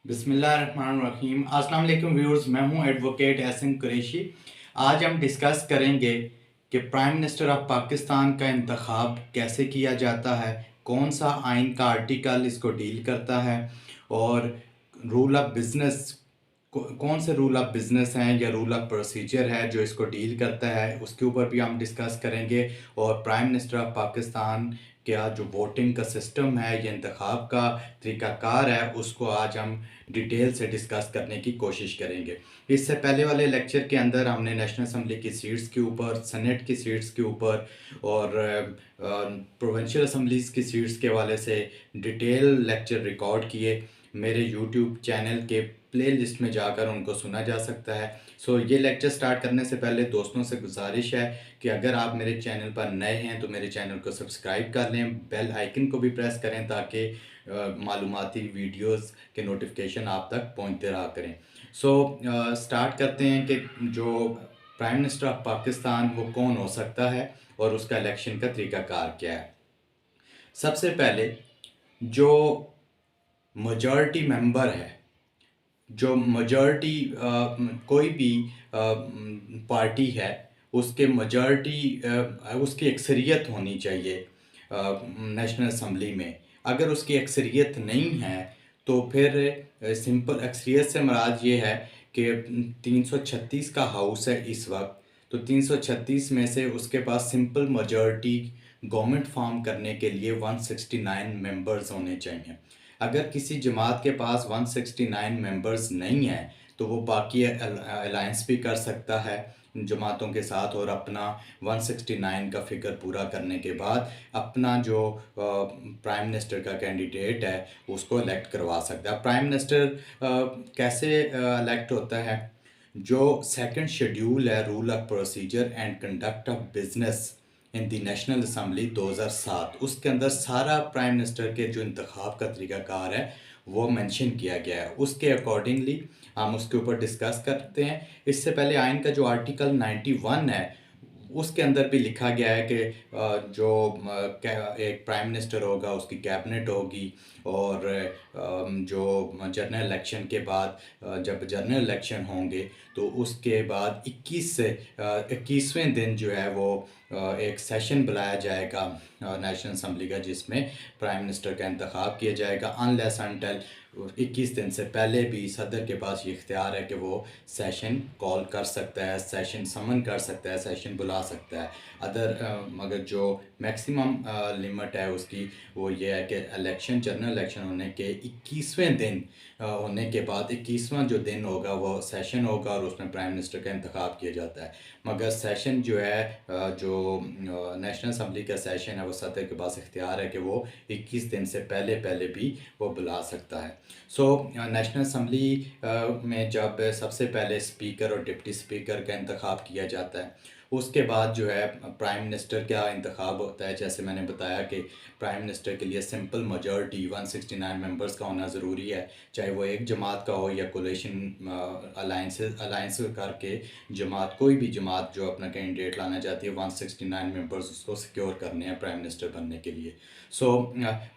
बिस्मिल्लाहिर्रहमानिर्रहीम। अस्सलाम वालेकुम व्यूअर्स, मैं हूं एडवोकेट एहसन कुरैशी। आज हम डिस्कस करेंगे कि प्राइम मिनिस्टर ऑफ पाकिस्तान का इंतखाब कैसे किया जाता है, कौन सा आइन का आर्टिकल इसको डील करता है और रूल ऑफ बिज़नेस कौन से रूल ऑफ बिज़नेस हैं या रूल ऑफ प्रोसीजर है जो इसको डील करता है, उसके ऊपर भी हम डिस्कस करेंगे। और प्राइम मिनिस्टर ऑफ पाकिस्तान का जो वोटिंग का सिस्टम है या इंतखाब का तरीक़ाकार है उसको आज हम डिटेल से डिस्कस करने की कोशिश करेंगे। इससे पहले वाले लेक्चर के अंदर हमने नेशनल असम्बली की सीट्स के ऊपर, सेनेट की सीट्स के ऊपर और प्रोविंशियल असम्बलीज़ की सीट्स के हवाले से डिटेल लेक्चर रिकॉर्ड किए। मेरे यूट्यूब चैनल के प्लेलिस्ट में जाकर उनको सुना जा सकता है। ये लेक्चर स्टार्ट करने से पहले दोस्तों से गुजारिश है कि अगर आप मेरे चैनल पर नए हैं तो मेरे चैनल को सब्सक्राइब कर लें, बेल आइकन को भी प्रेस करें ताकि मालूमाती वीडियोस के नोटिफिकेशन आप तक पहुंचते रहा करें। स्टार्ट करते हैं कि जो प्राइम मिनिस्टर ऑफ पाकिस्तान वो कौन हो सकता है और उसका इलेक्शन का तरीक़ाकार क्या है। सबसे पहले जो मेजॉरिटी मेंबर है, जो मेजॉरिटी कोई भी पार्टी है उसके मेजॉरिटी उसकी अक्सरियत होनी चाहिए नेशनल असम्बली में। अगर उसकी अक्सरियत नहीं है तो फिर सिंपल अक्सरियत से मुराद ये है कि 336 का हाउस है इस वक्त, तो 336 में से उसके पास सिंपल मेजॉरिटी गवर्नमेंट फॉर्म करने के लिए 169 मेंबर्स होने चाहिए। अगर किसी जमात के पास 169 मेंबर्स नहीं है तो वो बाकी अलायंस भी कर सकता है जमातों के साथ और अपना 169 का फिगर पूरा करने के बाद अपना जो प्राइम मिनिस्टर का कैंडिडेट है उसको इलेक्ट करवा सकता है। प्राइम मिनिस्टर कैसे इलेक्ट होता है? जो सेकंड शेड्यूल है rule of procedure and conduct of business in the national assembly 2007, उसके अंदर सारा प्राइम मिनिस्टर के जो इंतखाब का तरीक़ाकार है वो मेंशन किया गया है। उसके अकॉर्डिंगली हम उसके ऊपर डिस्कस करते हैं। इससे पहले आइन का जो आर्टिकल 91 है उसके अंदर भी लिखा गया है कि जो एक प्राइम मिनिस्टर होगा उसकी कैबिनेट होगी और जो जनरल इलेक्शन के बाद जब जनरल इलेक्शन होंगे तो उसके बाद 21 से 21वें दिन जो है वो एक सेशन बुलाया जाएगा नेशनल असम्बली का जिसमें प्राइम मिनिस्टर का इंतखाब किया जाएगा। अनलेस अनटिल 21 दिन से पहले भी सदर के पास ये इख्तियार है कि वो सेशन कॉल कर सकता है, सेशन समन कर सकता है, सेशन बुला सकता है। मगर जो मैक्सिमम लिमिट है उसकी वो ये है कि जनरल इलेक्शन होने के 21वें दिन होने के बाद 21वां जो दिन होगा वो सेशन होगा और उसमें प्राइम मिनिस्टर का इंतखाब किया जाता है। मगर सेशन जो है जो नेशनल असम्बली का सेशन है वो सदर के पास इख्तियार है कि वो 21 दिन से पहले पहले भी वो बुला सकता है। नेशनल असम्बली में जब सबसे पहले स्पीकर और डिप्टी स्पीकर का इंतखाब किया जाता है उसके बाद जो है प्राइम मिनिस्टर का इंतखाब होता है। जैसे मैंने बताया कि प्राइम मिनिस्टर के लिए सिंपल मेजॉरिटी 169 मेंबर्स का होना ज़रूरी है, चाहे वो एक जमात का हो या कोलिशन अलायंस करके जमात, कोई भी जमात जो अपना कैंडिडेट लाना चाहती है 169 मेंबर्स उसको सिक्योर करने हैं प्राइम मिनिस्टर बनने के लिए।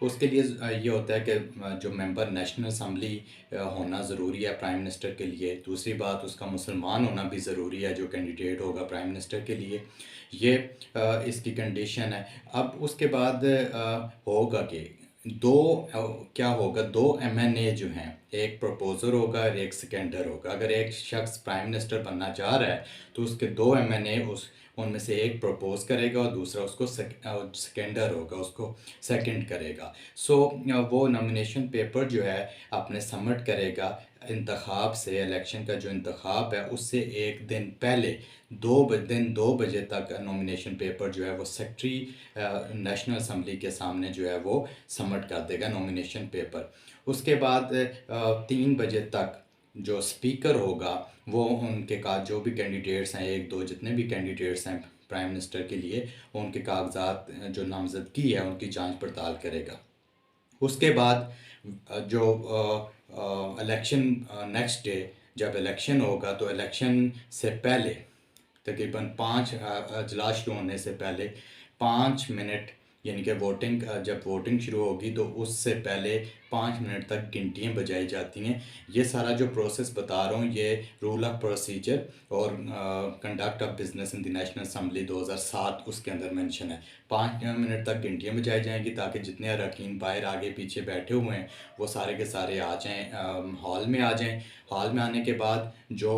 उसके लिए ये होता है कि जो मेंबर नेशनल असम्बली होना ज़रूरी है प्राइम मिनिस्टर के लिए। दूसरी बात उसका मुसलमान होना भी ज़रूरी है जो कैंडिडेट होगा प्राइम मिनिस्टर के लिए। ये इसकी कंडीशन है। अब उसके बाद होगा कि क्या होगा, दो एमएनए जो हैं, एक प्रपोजर होगा और एक सेकेंडर होगा। अगर एक शख्स प्राइम मिनिस्टर बनना चाह रहा है तो उसके दो एमएनए उनमें से एक प्रपोज करेगा और दूसरा उसको सेकेंडर होगा, उसको सेकंड करेगा। वो नॉमिनेशन पेपर जो है अपने सबमिट करेगा इंतखाब से, इलेक्शन का जो इंतखाब है उससे एक दिन पहले 2 बजे तक नॉमिनेशन पेपर जो है वो सेक्रेटरी नेशनल असम्बली के सामने जो है वो सबमिट कर देगा नॉमिनेशन पेपर। उसके बाद 3 बजे तक जो स्पीकर होगा वो उनके जो भी कैंडिडेट्स हैं, एक दो जितने भी कैंडिडेट्स हैं प्राइम मिनिस्टर के लिए, उनके कागजात जो नामजदगी है उनकी जांच पड़ताल करेगा। उसके बाद जो इलेक्शन नेक्स्ट डे जब इलेक्शन होगा तो इलेक्शन से पहले तकरीबन 5 अजलास शुरू होने से पहले 5 मिनट, यानी कि जब वोटिंग शुरू होगी तो उससे पहले 5 मिनट तक घंटियाँ बजाई जाती हैं। ये सारा जो प्रोसेस बता रहा हूँ ये रूल ऑफ प्रोसीजर और conduct of business in the national assembly 2007 उसके अंदर मेंशन है। 5 मिनट तक घंटियाँ बजाई जाएंगी ताकि जितने अरकान बाहर आगे पीछे बैठे हुए हैं वो सारे के सारे आ जाएँ, हॉल में आ जाएँ। हॉल में आने के बाद जो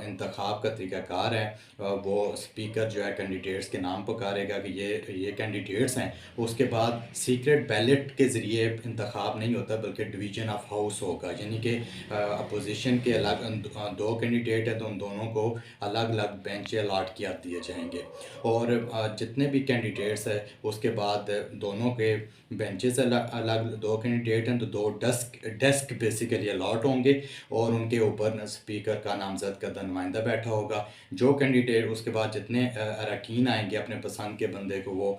इंतखाब का तरीक़ाकार है वो स्पीकर जो है कैंडिडेट्स के नाम पुकारेगा कि ये कैंडिडेट्स हैं। उसके बाद सीक्रेट बैलेट के ज़रिए इंतखाब नहीं होता बल्कि डिवीज़न ऑफ हाउस होगा, यानी कि अपोजिशन के अलग 2 कैंडिडेट हैं तो उन दोनों को अलग अलग बेंच अलॉट किया दिए जाएंगे। और जितने भी कैंडिडेट्स हैं उसके बाद दोनों के बेंचेस अलग अलग, 2 कैंडिडेट हैं तो 2 डेस्क बेसिकली अलॉट होंगे और उनके ऊपर स्पीकर का नामजद करदा नुमाइंदा बैठा होगा। जो कैंडिडेट उसके बाद जितने अरकान आएंगे अपने पसंद के बंदे को वो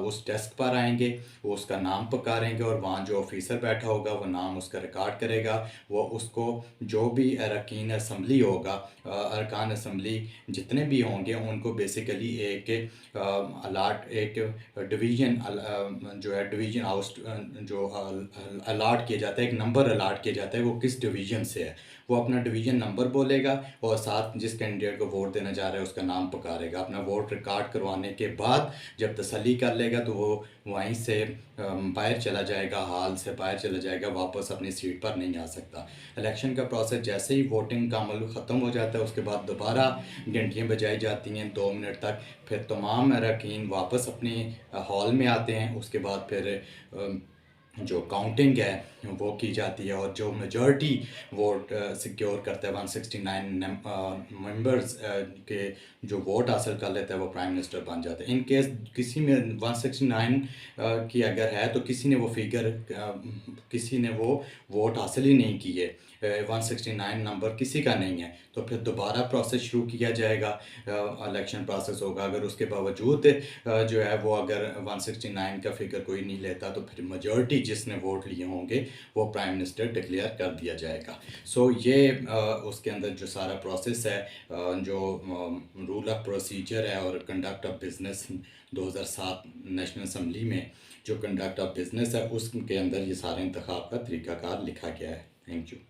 उस डेस्क पर आएंगे, वो उसका नाम पुकारेंगे और वहाँ जो ऑफिसर बैठा होगा वो नाम उसका रिकॉर्ड करेगा। वो उसको जो भी अरकान असम्बली होगा, अरकान असम्बली जितने भी होंगे उनको बेसिकली एक डिवीज़न जो है डिवीज़न हाउस जो अलाट किया जाता है, एक नंबर अलाट किया जाता है वो किस डिवीज़न से है, वो अपना डिवीज़न नंबर बोलेगा और साथ जिस कैंडिडेट को वोट देना चाह रहा है उसका नाम पुकारेगा। अपना वोट रिकॉर्ड करवाने के बाद जब तसल्ली कर लेगा तो वो वहीं से बाहर चला जाएगा, हाल से बाहर चला जाएगा, वापस अपनी सीट पर नहीं आ सकता। इलेक्शन का प्रोसेस जैसे ही वोटिंग का अमल ख़त्म हो जाता है उसके बाद दोबारा घंटियाँ बजाई जाती हैं 2 मिनट तक। फिर तमाम अरकान वापस अपने हॉल में आते हैं। उसके बाद फिर जो काउंटिंग है वो की जाती है और जो मेजॉरिटी वोट सिक्योर करता है 169 मेंबर्स के जो वोट हासिल कर लेता है वो प्राइम मिनिस्टर बन जाता है। इन केस किसी में 169 की अगर है तो किसी ने वो वोट हासिल ही नहीं किए, 169 नंबर किसी का नहीं है, तो फिर दोबारा प्रोसेस शुरू किया जाएगा, इलेक्शन प्रोसेस होगा। अगर उसके बावजूद जो है वो अगर 169 का फिगर कोई नहीं लेता तो फिर मेजॉरिटी जिसने वोट लिए होंगे वो प्राइम मिनिस्टर डिक्लेयर कर दिया जाएगा। सो ये उसके अंदर जो सारा प्रोसेस है, जो रूल ऑफ प्रोसीजर है और conduct of business 2007 national assembly में जो कंडक्ट ऑफ बिजनेस है उसके अंदर ये सारे इंतखाब का तरीक़ाकार लिखा गया है। Thank you.